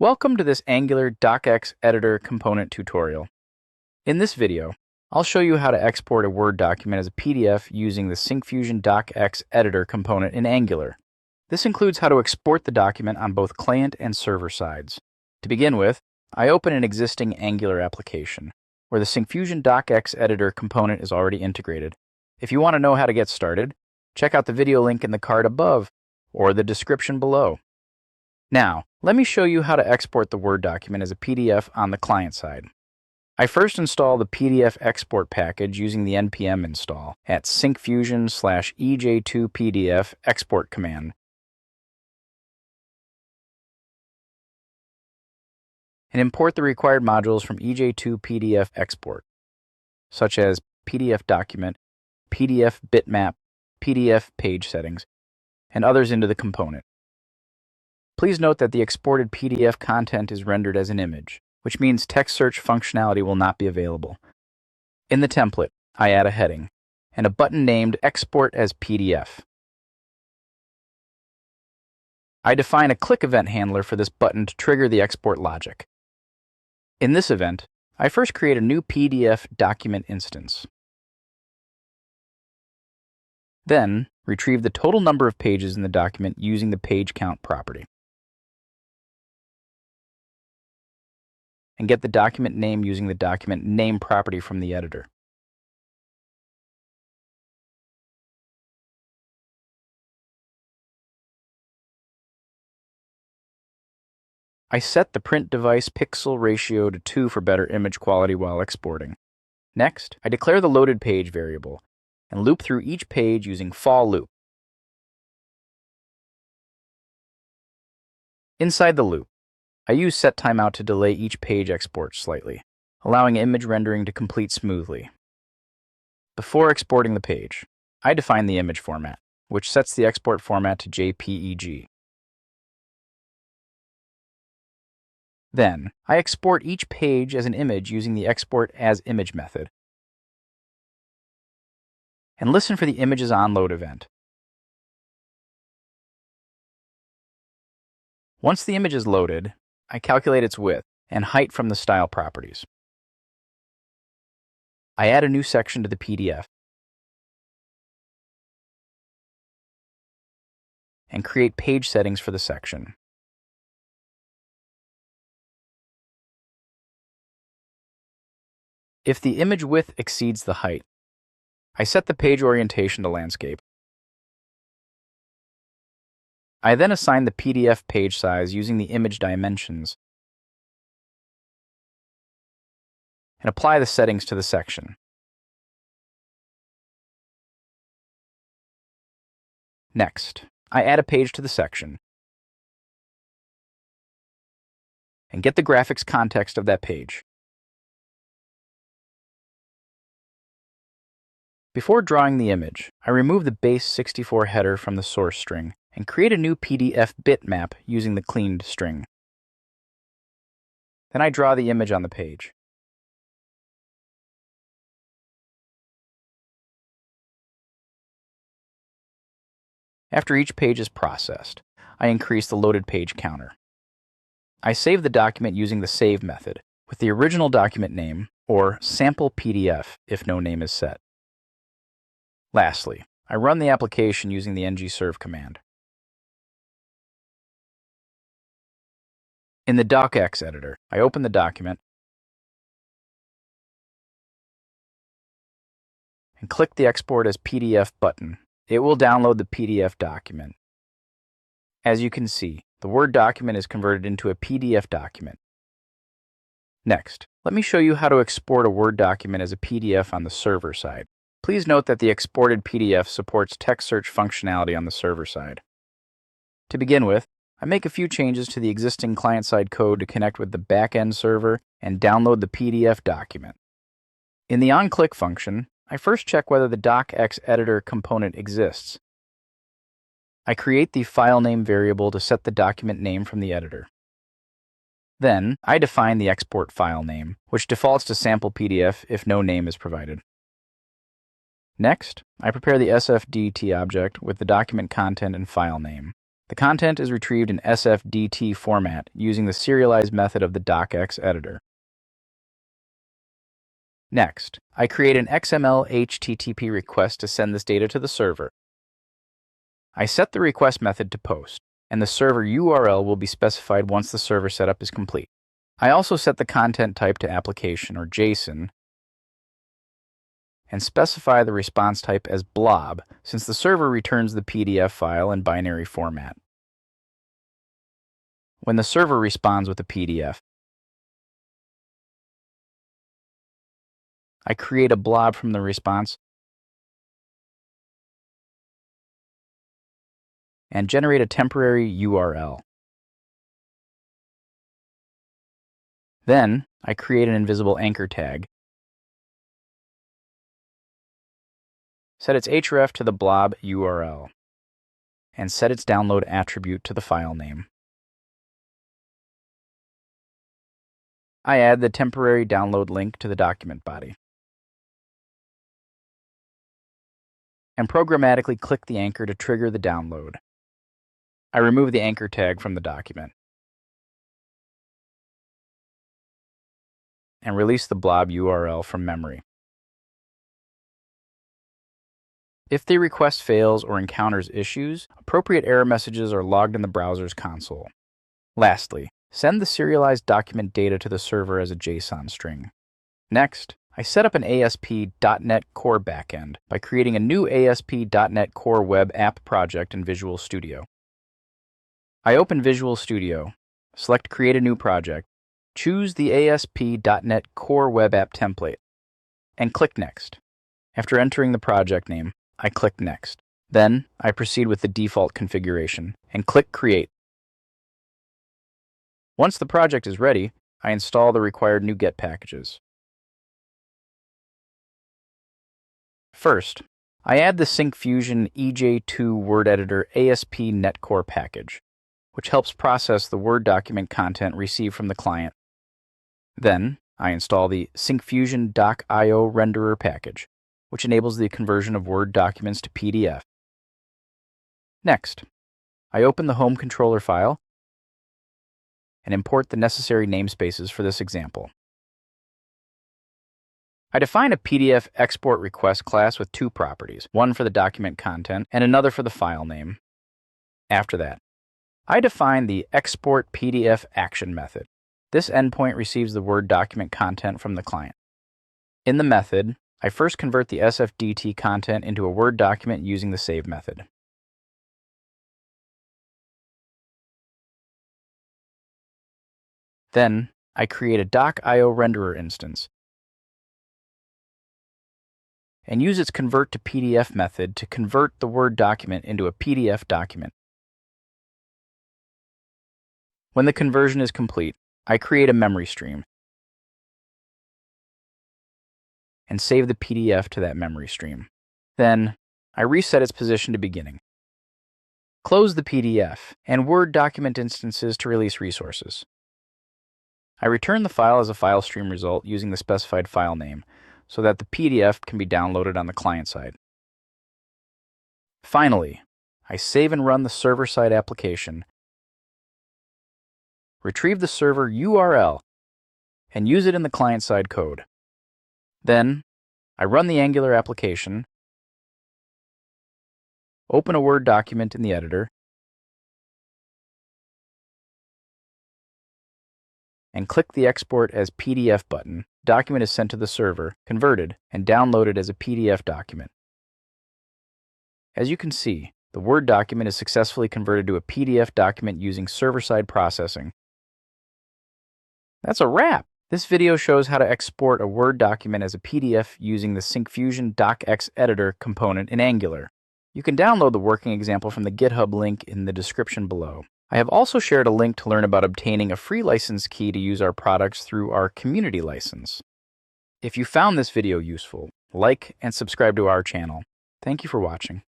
Welcome to this Angular DOCX Editor component tutorial. In this video, I'll show you how to export a Word document as a PDF using the Syncfusion DOCX Editor component in Angular. This includes how to export the document on both client and server sides. To begin with, I open an existing Angular application, where the Syncfusion DOCX Editor component is already integrated. If you want to know how to get started, check out the video link in the card above or the description below. Now, let me show you how to export the Word document as a PDF on the client side. I first install the PDF export package using the npm install at syncfusion/ej2pdf export command, and import the required modules from ej2pdf export, such as PDF document, PDF bitmap, PDF page settings, and others into the component. Please note that the exported PDF content is rendered as an image, which means text search functionality will not be available. In the template, I add a heading and a button named Export as PDF. I define a click event handler for this button to trigger the export logic. In this event, I first create a new PDF document instance. Then, retrieve the total number of pages in the document using the page count property, and get the document name using the document name property from the editor. I set the print device pixel ratio to 2 for better image quality while exporting. Next, I declare the loaded page variable and loop through each page using for loop. Inside the loop, I use set timeout to delay each page export slightly, allowing image rendering to complete smoothly. Before exporting the page, I define the image format, which sets the export format to JPEG. Then, I export each page as an image using the export as image method, and listen for the image's onload event. Once the image is loaded, I calculate its width and height from the style properties. I add a new section to the PDF and create page settings for the section. If the image width exceeds the height, I set the page orientation to landscape. I then assign the PDF page size using the image dimensions and apply the settings to the section. Next, I add a page to the section and get the graphics context of that page. Before drawing the image, I remove the base 64 header from the source string and create a new PDF bitmap using the cleaned string. Then I draw the image on the page. After each page is processed, I increase the loaded page counter. I save the document using the save method with the original document name or sample PDF if no name is set. Lastly, I run the application using the ngserve command. In the DOCX editor, I open the document and click the Export as PDF button. It will download the PDF document. As you can see, the Word document is converted into a PDF document. Next, let me show you how to export a Word document as a PDF on the server side. Please note that the exported PDF supports text search functionality on the server side. To begin with, I make a few changes to the existing client-side code to connect with the back-end server and download the PDF document. In the onClick function, I first check whether the DOCX Editor component exists. I create the file name variable to set the document name from the editor. Then, I define the export file name, which defaults to sample PDF if no name is provided. Next, I prepare the sfdt object with the document content and file name. The content is retrieved in sfdt format using the serialized method of the DOCX editor. Next, I create an XML HTTP request to send this data to the server. I set the request method to post, and the server URL will be specified once the server setup is complete. I also set the content type to application or JSON and specify the response type as blob since the server returns the PDF file in binary format. When the server responds with a PDF, I create a blob from the response and generate a temporary URL. Then, I create an invisible anchor tag, set its href to the blob URL, and set its download attribute to the file name. I add the temporary download link to the document body, and programmatically click the anchor to trigger the download. I remove the anchor tag from the document and release the blob URL from memory. If the request fails or encounters issues, appropriate error messages are logged in the browser's console. Lastly, send the serialized document data to the server as a JSON string. Next, I set up an ASP.NET Core backend by creating a new ASP.NET Core web app project in Visual Studio. I open Visual Studio, select Create a New Project, choose the ASP.NET Core web app template, and click Next. After entering the project name, I click Next. Then, I proceed with the default configuration and click Create. Once the project is ready, I install the required NuGet packages. First, I add the Syncfusion EJ2 Word Editor ASP.NET Core package, which helps process the Word document content received from the client. Then, I install the Syncfusion Doc.io renderer package, which enables the conversion of Word documents to PDF. Next, I open the Home Controller file and import the necessary namespaces for this example. I define a PDF export request class with two properties, one for the document content and another for the file name. After that, I define the export PDF action method. This endpoint receives the Word document content from the client. In the method, I first convert the sfdt content into a Word document using the save method. Then, I create a Doc.io renderer instance and use its convert to PDF method to convert the Word document into a PDF document. When the conversion is complete, I create a memory stream and save the PDF to that memory stream. Then, I reset its position to beginning. Close the PDF and Word document instances to release resources. I return the file as a file stream result using the specified file name so that the PDF can be downloaded on the client side. Finally, I save and run the server-side application, retrieve the server URL, and use it in the client-side code. Then, I run the Angular application, open a Word document in the editor, and click the Export as PDF button. Document is sent to the server, converted, and downloaded as a PDF document. As you can see, the Word document is successfully converted to a PDF document using server-side processing. That's a wrap! This video shows how to export a Word document as a PDF using the Syncfusion DOCX Editor component in Angular. You can download the working example from the GitHub link in the description below. I have also shared a link to learn about obtaining a free license key to use our products through our community license. If you found this video useful, like and subscribe to our channel. Thank you for watching.